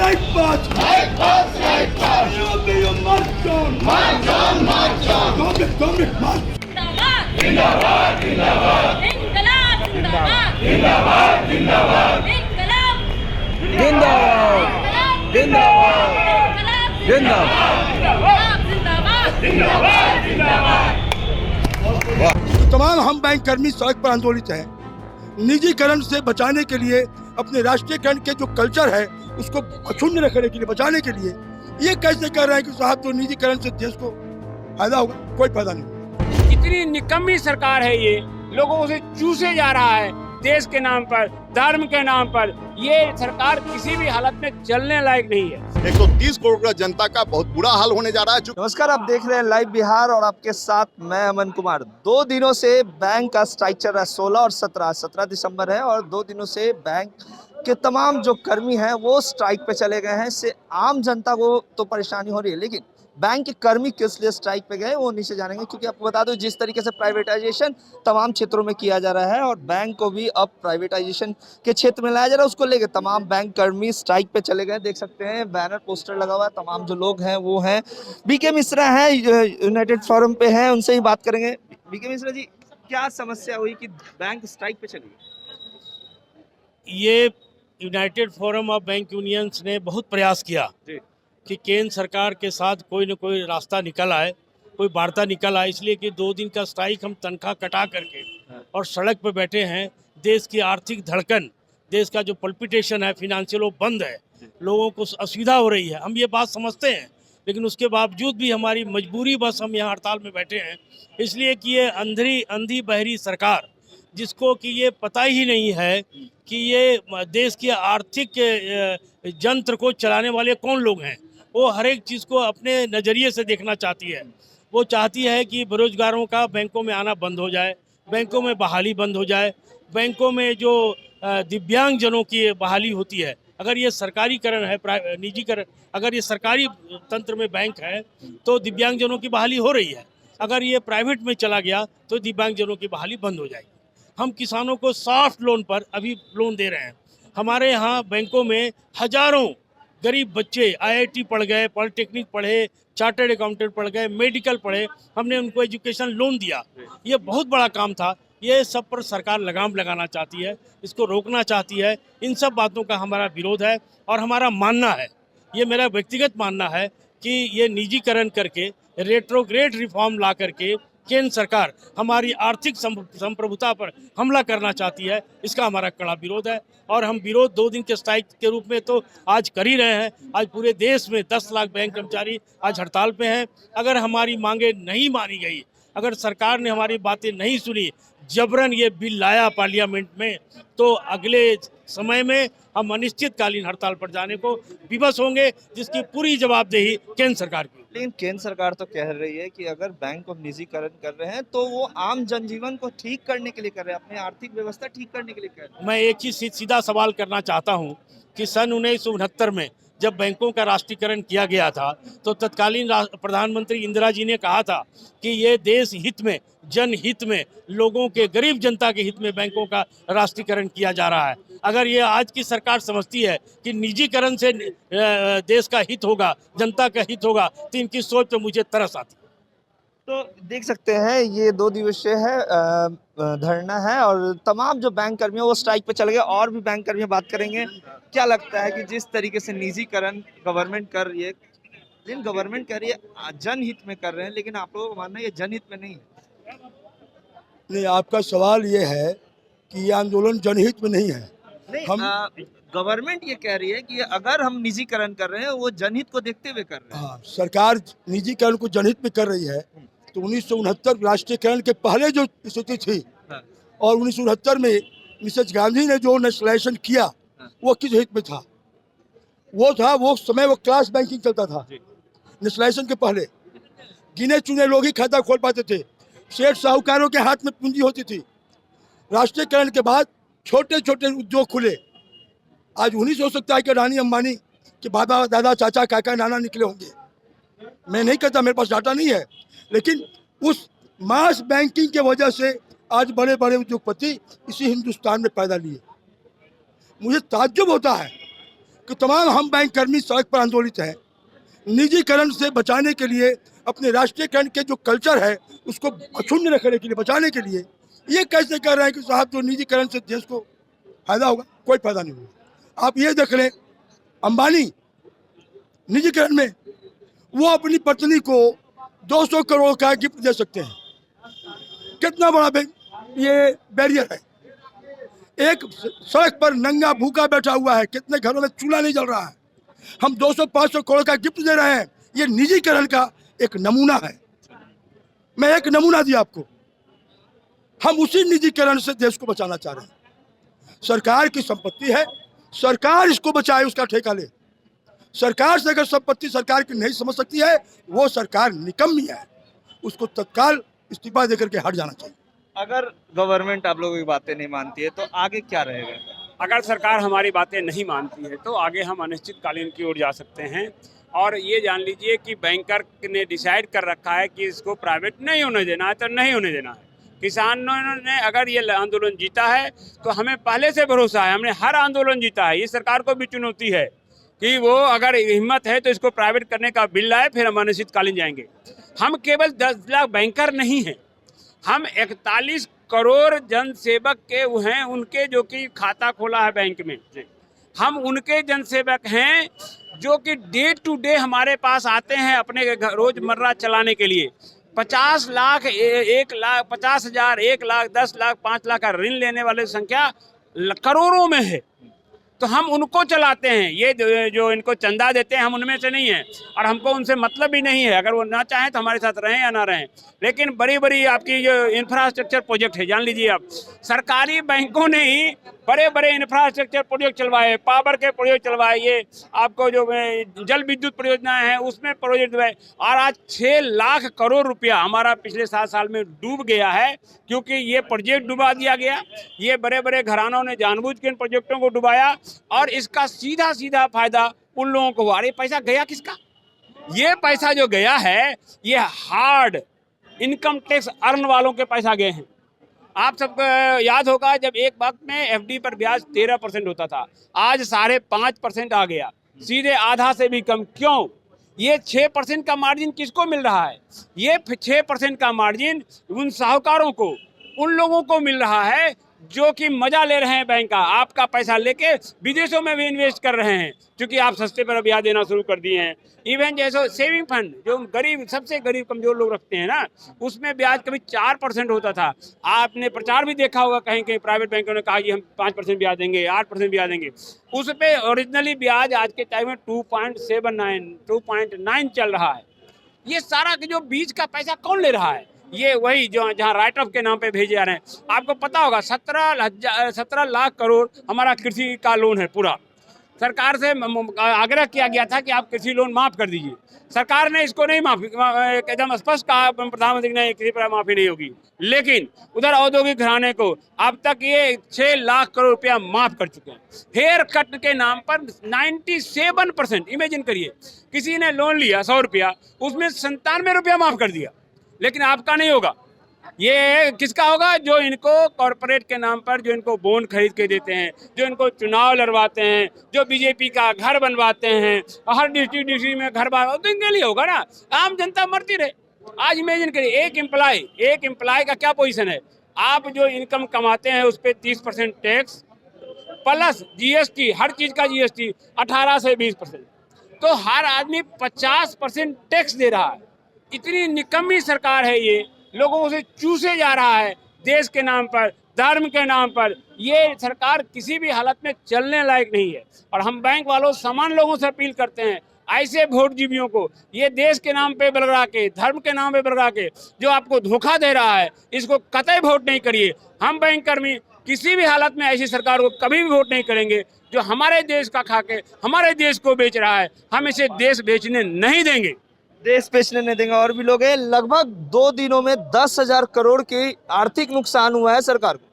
Strike March! Strike March! Strike March! You march on! March on! March on! Comrade, march! जिंदाबाद जिंदाबाद इंकलाब जिंदाबाद जिंदाबाद जिंदाबाद इंकलाब जिंदाबाद जिंदाबाद जिंदाबाद जिंदाबाद जिंदाबाद जिंदाबाद तमाम हम बैंक कर्मी सड़क पर आंदोलित हैं। निजीकरण से बचाने के लिए, अपने राष्ट्रीयकरण के जो कल्चर है उसको अक्षुण्ण रखने के लिए, बचाने के लिए ये कैसे कर रहे हैं कि साहब जो निजीकरण से देश को फायदा होगा? कोई फायदा नहीं। कितनी निकम्मी सरकार है ये, लोगों से चूसे जा रहा है देश के नाम पर, धर्म के नाम पर। ये सरकार किसी भी हालत में चलने लायक नहीं है। 130 करोड़ का जनता का बहुत बुरा हाल होने जा रहा है। नमस्कार, आप देख रहे हैं लाइव बिहार और आपके साथ मैं अमन कुमार। 2 दिनों से बैंक का स्ट्राइक चल रहा है, 16 और 17 दिसंबर है और 2 दिनों से बैंक के तमाम जो कर्मी हैं वो स्ट्राइक पे चले गए हैं। इससे आम जनता को तो परेशानी हो रही है, लेकिन बैंक के कर्मी किस लिए स्ट्राइक पे गए वो नीचे जानेंगे। क्योंकि आपको बता दो, जिस तरीके से प्राइवेटाइजेशन तमाम क्षेत्रों में किया जा रहा है और बैंक को भी अब प्राइवेटाइजेशन के क्षेत्र में लाया जा रहा है, उसको लेकर तमाम बैंक कर्मी स्ट्राइक पे चले गए। देख सकते हैं बैनर पोस्टर लगा हुआ है। तमाम जो लोग हैं वो हैं बीके मिश्रा हैं, यूनाइटेड फोरम पे हैं, उनसे ही बात करेंगे। बीके मिश्रा जी, क्या समस्या हुई कि बैंक स्ट्राइक पे चली गई? ये United forum of bank unions ने बहुत प्रयास किया कि केंद्र सरकार के साथ कोई न कोई रास्ता निकल आए, कोई वार्ता निकल आए। इसलिए कि 2 दिन का स्ट्राइक हम तनख्वाह कटा करके और सड़क पर बैठे हैं। देश की आर्थिक धड़कन, देश का जो पल्पिटेशन है, फिनेंशियल वो बंद है, लोगों को असुविधा हो रही है। हम ये बात समझते हैं, लेकिन उसके बावजूद भी हमारी मजबूरी बस हम यहाँ हड़ताल में बैठे हैं। इसलिए कि ये अंधी बहरी सरकार, जिसको कि ये पता ही नहीं है कि ये देश के आर्थिक यंत्र को चलाने वाले कौन लोग हैं। वो हर एक चीज़ को अपने नज़रिए से देखना चाहती है। वो चाहती है कि बेरोजगारों का बैंकों में आना बंद हो जाए, बैंकों में बहाली बंद हो जाए, बैंकों में जो दिव्यांग जनों की बहाली होती है। अगर ये सरकारीकरण है, निजीकरण, अगर ये सरकारी तंत्र में बैंक है तो दिव्यांग जनों की बहाली हो रही है। अगर ये प्राइवेट में चला गया तो दिव्यांग जनों की बहाली बंद हो जाएगी। हम किसानों को सॉफ्ट लोन पर अभी लोन दे रहे हैं। हमारे यहाँ बैंकों में हजारों गरीब बच्चे आईआईटी पढ़ गए, पॉलिटेक्निक पढ़े, चार्टर्ड अकाउंटेंट पढ़ गए, मेडिकल पढ़े, हमने उनको एजुकेशन लोन दिया। ये बहुत बड़ा काम था। ये सब पर सरकार लगाम लगाना चाहती है, इसको रोकना चाहती है। इन सब बातों का हमारा विरोध है और हमारा मानना है, ये मेरा व्यक्तिगत मानना है कि ये निजीकरण करके, रेट्रोग्रेड रिफॉर्म ला करके केंद्र सरकार हमारी आर्थिक संप्रभुता पर हमला करना चाहती है। इसका हमारा कड़ा विरोध है और हम विरोध 2 दिन के स्ट्राइक के रूप में तो आज कर ही रहे हैं। आज पूरे देश में 10 लाख बैंक कर्मचारी आज हड़ताल पे हैं। अगर हमारी मांगे नहीं मानी गई, अगर सरकार ने हमारी बातें नहीं सुनी, जबरन ये बिल लाया पार्लियामेंट में, तो अगले समय में हम अनिश्चितकालीन हड़ताल पर जाने को विवश होंगे, जिसकी पूरी जवाबदेही केंद्र सरकार की। लेकिन केंद्र सरकार तो कह रही है कि अगर बैंक को निजीकरण कर रहे हैं तो वो आम जनजीवन को ठीक करने के लिए कर रहे हैं, अपनी आर्थिक व्यवस्था ठीक करने के लिए कर रहे हैं। मैं एक ही सीधा सवाल करना चाहता हूं कि सन 1969 में जब बैंकों का राष्ट्रीयकरण किया गया था तो तत्कालीन प्रधानमंत्री इंदिरा जी ने कहा था कि ये देश हित में, जनहित में, लोगों के, गरीब जनता के हित में बैंकों का राष्ट्रीयकरण किया जा रहा है। अगर ये आज की सरकार समझती है कि निजीकरण से देश का हित होगा, जनता का हित होगा, तो इनकी सोच पे मुझे तरस आती है। तो देख सकते हैं ये 2 दिवसीय है धरना है और तमाम जो बैंक कर्मी है वो स्ट्राइक पे चले गए। और भी बैंक कर्मी बात करेंगे। क्या लगता है कि जिस तरीके से निजीकरण गवर्नमेंट कर रही है, लेकिन गवर्नमेंट कर रही है जनहित में कर रहे हैं, लेकिन आप लोगों का मानना है ये जनहित में नहीं है? नहीं, आपका सवाल ये है कि ये आंदोलन जनहित में नहीं है। नहीं, गवर्नमेंट ये कह रही है कि अगर हम निजीकरण कर रहे हैं वो जनहित को देखते हुए कर रहे हैं। हाँ, सरकार निजीकरण को जनहित में कर रही है। तो 1969 राष्ट्रीयकरण के पहले जो स्थिति थी और 1969 में मिसेस गांधी ने जो नेशनलाइजेशन किया वो किस हित में था? वो समय वो क्लास बैंकिंग चलता था। नेशनलाइजेशन के पहले गिने चुने लोग ही खाता खोल पाते थे, सेठ साहूकारों के हाथ में पूंजी होती थी। राष्ट्रीयकरण के बाद छोटे छोटे उद्योग खुले। आज उन्हीं से हो सकता है कि रानी अंबानी के बाबा, दादा, चाचा, काका, नाना निकले होंगे। मैं नहीं कहता, मेरे पास डाटा नहीं है, लेकिन उस मास बैंकिंग के वजह से आज बड़े बड़े उद्योगपति इसी हिंदुस्तान में पैदा लिए। मुझे ताज्जुब होता है कि तमाम हम बैंक कर्मी सड़क पर आंदोलित हैं। निजीकरण से बचाने के लिए, अपने राष्ट्रीयकरण के जो कल्चर है उसको अक्षुण्ण रखने के लिए, बचाने के लिए ये कैसे कर रहे हैं कि साहब जो निजीकरण से देश को फायदा होगा? कोई फायदा नहीं होगा। आप ये देख लें, अंबानी निजीकरण में वो अपनी पत्नी को 200 करोड़ का गिफ्ट दे सकते हैं। कितना बड़ा ये बैरियर है। एक सड़क पर नंगा भूखा बैठा हुआ है, कितने घरों में चूल्हा नहीं जल रहा है, हम 200-500 करोड़ का गिफ्ट दे रहे हैं। ये निजीकरण का एक नमूना है। मैं एक नमूना दिया आपको। हम उसी निजीकरण से देश को बचाना चाह रहे हैं। सरकार की संपत्ति है, सरकार इसको बचाए, उसका ठेका ले। सरकार से अगर संपत्ति सरकार की नहीं समझ सकती है, वो सरकार निकम्मी है, उसको तत्काल इस्तीफा देकर के हट जाना चाहिए। अगर गवर्नमेंट आप लोगों की बातें नहीं मानती है तो आगे क्या रहेगा? अगर सरकार हमारी बातें नहीं मानती है तो आगे हम अनिश्चितकालीन की ओर जा सकते हैं। और ये जान लीजिए कि बैंकर ने डिसाइड कर रखा है कि इसको प्राइवेट नहीं होने देना है तो नहीं होने देना है। किसानों ने अगर ये आंदोलन जीता है तो हमें पहले से भरोसा है, हमने हर आंदोलन जीता है। ये सरकार को भी चुनौती है कि वो अगर हिम्मत है तो इसको प्राइवेट करने का बिल लाए, फिर हम अनिश्चितकालीन जाएंगे। हम केवल 10 लाख बैंकर नहीं हैं, हम 41 करोड़ जनसेवक के वो हैं, उनके जो कि खाता खोला है बैंक में। हम उनके जनसेवक हैं जो कि डे टू डे हमारे पास आते हैं अपने रोजमर्रा चलाने के लिए। 50 लाख, 1 लाख, 50,000, 1 लाख, 10 लाख, 5 लाख का ऋण लेने वाले संख्या करोड़ों में है। तो हम उनको चलाते हैं। ये जो इनको चंदा देते हैं हम उनमें से नहीं हैं, और हमको उनसे मतलब भी नहीं है। अगर वो ना चाहें तो हमारे साथ रहें या ना रहें। लेकिन बड़ी बड़ी आपकी जो इंफ्रास्ट्रक्चर प्रोजेक्ट है, जान लीजिए आप, सरकारी बैंकों ने ही बड़े बड़े इंफ्रास्ट्रक्चर प्रोजेक्ट चलवाए, पावर के प्रोजेक्ट चलवाए, ये आपको जो जल विद्युत परियोजनाएं हैं उसमें प्रोजेक्ट हुए। और आज 6 लाख करोड़ रुपया हमारा पिछले 7 साल में डूब गया है, क्योंकि ये प्रोजेक्ट डुबा दिया गया। ये बड़े बड़े घरानों ने जानबूझ के इन प्रोजेक्टों को डुबाया, और इसका सीधा सीधा फायदा उन लोगों को हुआ। अरे पैसा गया किसका? ये पैसा जो गया है ये हार्ड इनकम टैक्स अर्न वालों के पैसा गए हैं। आप सबको याद होगा जब एक वक्त में एफडी पर ब्याज 13% होता था, आज 5.5% आ गया, सीधे आधा से भी कम। क्यों? ये 6% का मार्जिन किसको मिल रहा है? ये 6% का मार्जिन उन साहूकारों को, उन लोगों को मिल रहा है जो कि मजा ले रहे हैं बैंक का। आपका पैसा लेके विदेशों में भी इन्वेस्ट कर रहे हैं, क्योंकि आप सस्ते पर ब्याज देना शुरू कर दिए हैं। इवन जैसे सेविंग फंड जो गरीब, सबसे गरीब कमजोर लोग रखते हैं ना, उसमें ब्याज कभी 4% होता था। आपने प्रचार भी देखा होगा, कहीं कहीं प्राइवेट बैंकों ने कहा कि हम 5% ब्याज देंगे, 8% ब्याज देंगे। उस पे ओरिजिनली ब्याज आज के टाइम में 2.79, 2.9 चल रहा है। ये सारा जो बीच का पैसा कौन ले रहा है? ये वही जो जहाँ राइट ऑफ के नाम पे भेजे जा रहे हैं। आपको पता होगा 17 लाख करोड़ हमारा कृषि का लोन है पूरा। सरकार से आग्रह किया गया था कि आप कृषि लोन माफ़ कर दीजिए। सरकार ने इसको नहीं माफ़ी, एकदम स्पष्ट कहा प्रधानमंत्री ने, किसी पर माफ़ी नहीं होगी। लेकिन उधर औद्योगिक घराने को अब तक ये 6 लाख करोड़ रुपया माफ़ कर चुके हैं। हेयर कट के नाम पर 97%। इमेजिन करिए, किसी ने लोन लिया 100 रुपया, उसमें 97 रुपया माफ़ कर दिया। लेकिन आपका नहीं होगा। ये किसका होगा? जो इनको कॉरपोरेट के नाम पर, जो इनको बॉन्ड खरीद के देते हैं, जो इनको चुनाव लड़वाते हैं, जो बीजेपी का घर बनवाते हैं, हर डिस्ट्रिक्ट में घर बनवा, तो इनके लिए होगा ना। आम जनता मरती रहे। आज इमेजिन करिए, एक एम्प्लॉय का क्या पोजीशन है? आप जो इनकम कमाते हैं उस पर 30% टैक्स प्लस जीएसटी, हर चीज़ का जीएसटी 18 से 20%, तो हर आदमी 50% टैक्स दे रहा है। इतनी निकम्मी सरकार है ये, लोगों से चूसे जा रहा है देश के नाम पर, धर्म के नाम पर। ये सरकार किसी भी हालत में चलने लायक नहीं है। और हम बैंक वालों समान लोगों से अपील करते हैं, ऐसे वोट जीवियों को, ये देश के नाम पे बलगा के, धर्म के नाम पे बलगा के जो आपको धोखा दे रहा है, इसको कतई वोट नहीं करिए। हम बैंक कर्मी किसी भी हालत में ऐसी सरकार को कभी भी वोट नहीं करेंगे जो हमारे देश का खा के हमारे देश को बेच रहा है। हम इसे देश बेचने नहीं देंगे। देश बेचने नहीं देंगे। और भी लोग हैं। लगभग 2 दिनों में 10,000 करोड़ की आर्थिक नुकसान हुआ है सरकार को।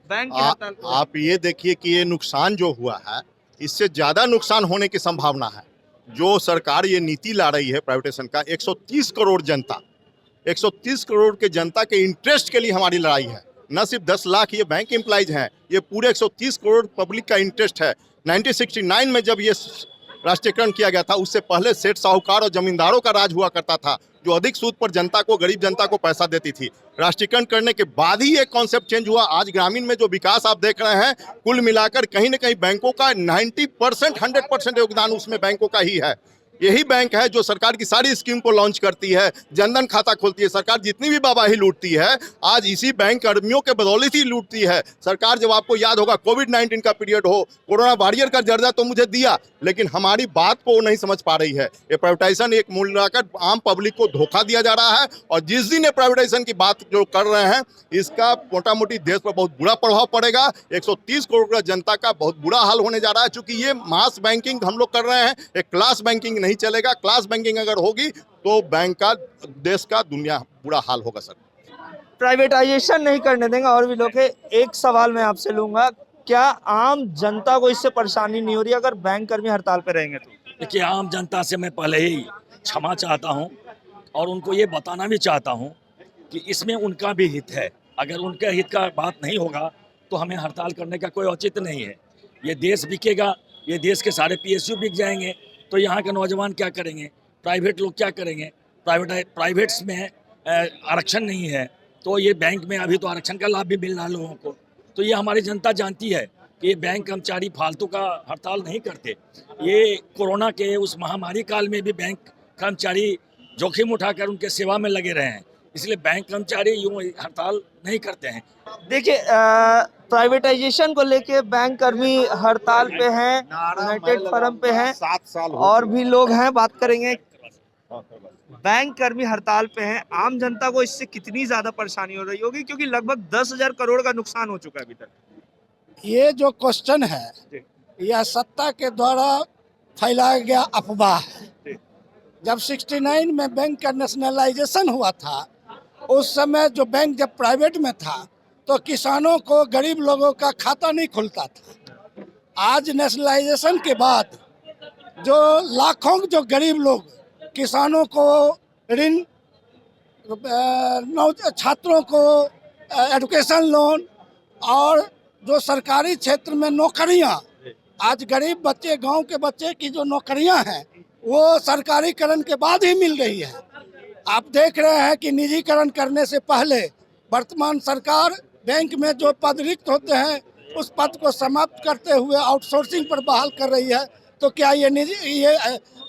बैंक की हड़ताल को आप ये देखिए कि ये नुकसान जो हुआ है, इससे ज़्यादा नुकसान होने की संभावना है। जो सरकार ये नीति ला रही है प्राइवेटाइजेशन का, 130 करोड़ जनता, 130 करोड़ के जनता के इंटरेस्ट के लिए हमारी लड़ाई है। न सिर्फ 10 लाख ये बैंक एम्प्लॉइज हैं, ये पूरे 130 करोड़ पब्लिक का इंटरेस्ट है 1969 में जब ये राष्ट्रीयकरण किया गया था, उससे पहले सेठ साहूकार और जमींदारों का राज हुआ करता था, जो अधिक सूद पर जनता को, गरीब जनता को पैसा देती थी। राष्ट्रीयकरण करने के बाद ही ये कॉन्सेप्ट चेंज हुआ। आज ग्रामीण में जो विकास आप देख रहे हैं, कुल मिलाकर कहीं न कहीं बैंकों का 90% 100% योगदान उसमें बैंकों का ही है। यही बैंक है जो सरकार की सारी स्कीम को लॉन्च करती है, जनधन खाता खोलती है, सरकार जितनी भी वाहवाही लूटती है आज इसी बैंक कर्मियों के बदौलत ही लूटती है। सरकार, जब आपको याद होगा कोविड-19 का पीरियड हो, कोरोना वॉरियर का दर्जा तो मुझे दिया, लेकिन हमारी बात को नहीं समझ पा रही है। ये प्राइवेटाइजेशन एक मूल लगाकर आम पब्लिक को धोखा दिया जा रहा है, और जिस दिन ये प्राइवेटाइजेशन की बात जो कर रहे हैं, इसका मोटा मोटी देश पर बहुत बुरा प्रभाव पड़ेगा। 130 करोड़ जनता का बहुत बुरा हाल होने जा रहा है, क्योंकि ये मास बैंकिंग हम लोग कर रहे हैं, एक क्लास बैंकिंग नहीं चलेगा। क्लास बैंकिंग अगर होगी तो बैंक का, देश का, दुनिया बुरा हाल होगा सर। प्राइवेटाइजेशन नहीं करने देंगे, और भी लोग हैं। एक सवाल मैं आपसे लूंगा, क्या आम जनता को इससे परेशानी नहीं हो रही अगर बैंक कर्मी हड़ताल पे रहेंगे तो? देखिए, आम जनता से मैं पहले ही क्षमा चाहता हूं और उनको ये बताना भी चाहता हूं कि इसमें उनका भी हित है। अगर उनके हित का बात नहीं होगा तो हमें हड़ताल करने का कोई औचित्य नहीं है। ये देश बिकेगा, ये देश के सारे PSU बिक जाएंगे, तो यहाँ के नौजवान क्या करेंगे, प्राइवेट लोग क्या करेंगे? प्राइवेट्स में आरक्षण नहीं है, तो ये बैंक में अभी तो आरक्षण का लाभ भी मिल रहा है लोगों को। तो ये हमारी जनता जानती है कि ये बैंक कर्मचारी फालतू का हड़ताल नहीं करते। ये कोरोना के उस महामारी काल में भी बैंक कर्मचारी जोखिम उठाकर उनके सेवा में लगे रहे हैं, इसलिए बैंक कर्मचारी यूँ हड़ताल नहीं करते हैं। देखिए, प्राइवेटाइजेशन को लेके बैंक कर्मी हड़ताल पे हैं, यूनाइटेड फोरम पे हैं, 7 साल और भी लोग हैं, बात करेंगे। बैंक कर्मी हड़ताल पे हैं, आम जनता को इससे कितनी ज्यादा परेशानी हो रही होगी, क्योंकि लगभग 10,000 करोड़ का नुकसान हो चुका है अभी तक। ये जो क्वेश्चन है, यह सत्ता के द्वारा फैलाया गया अफवाह है। जब 69 में बैंक का नेशनलाइजेशन हुआ था, उस समय जो बैंक जब प्राइवेट में था तो किसानों को, गरीब लोगों का खाता नहीं खुलता था। आज नेशनलाइजेशन के बाद जो लाखों जो गरीब लोग, किसानों को ऋण, छात्रों को एजुकेशन लोन, और जो सरकारी क्षेत्र में नौकरियां, आज गरीब बच्चे, गांव के बच्चे की जो नौकरियां हैं वो सरकारीकरण के बाद ही मिल रही है। आप देख रहे हैं कि निजीकरण करने से पहले वर्तमान सरकार बैंक में जो पद रिक्त होते हैं उस पद को समाप्त करते हुए आउटसोर्सिंग पर बहाल कर रही है। तो क्या ये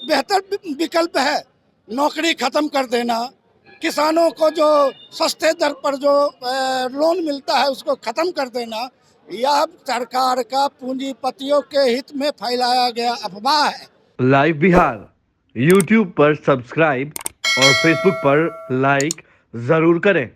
बेहतर विकल्प है? नौकरी खत्म कर देना, किसानों को जो सस्ते दर पर जो लोन मिलता है उसको खत्म कर देना, यह सरकार का पूंजीपतियों के हित में फैलाया गया अफवाह है। लाइव बिहार YouTube पर सब्सक्राइब और Facebook पर लाइक जरूर करें।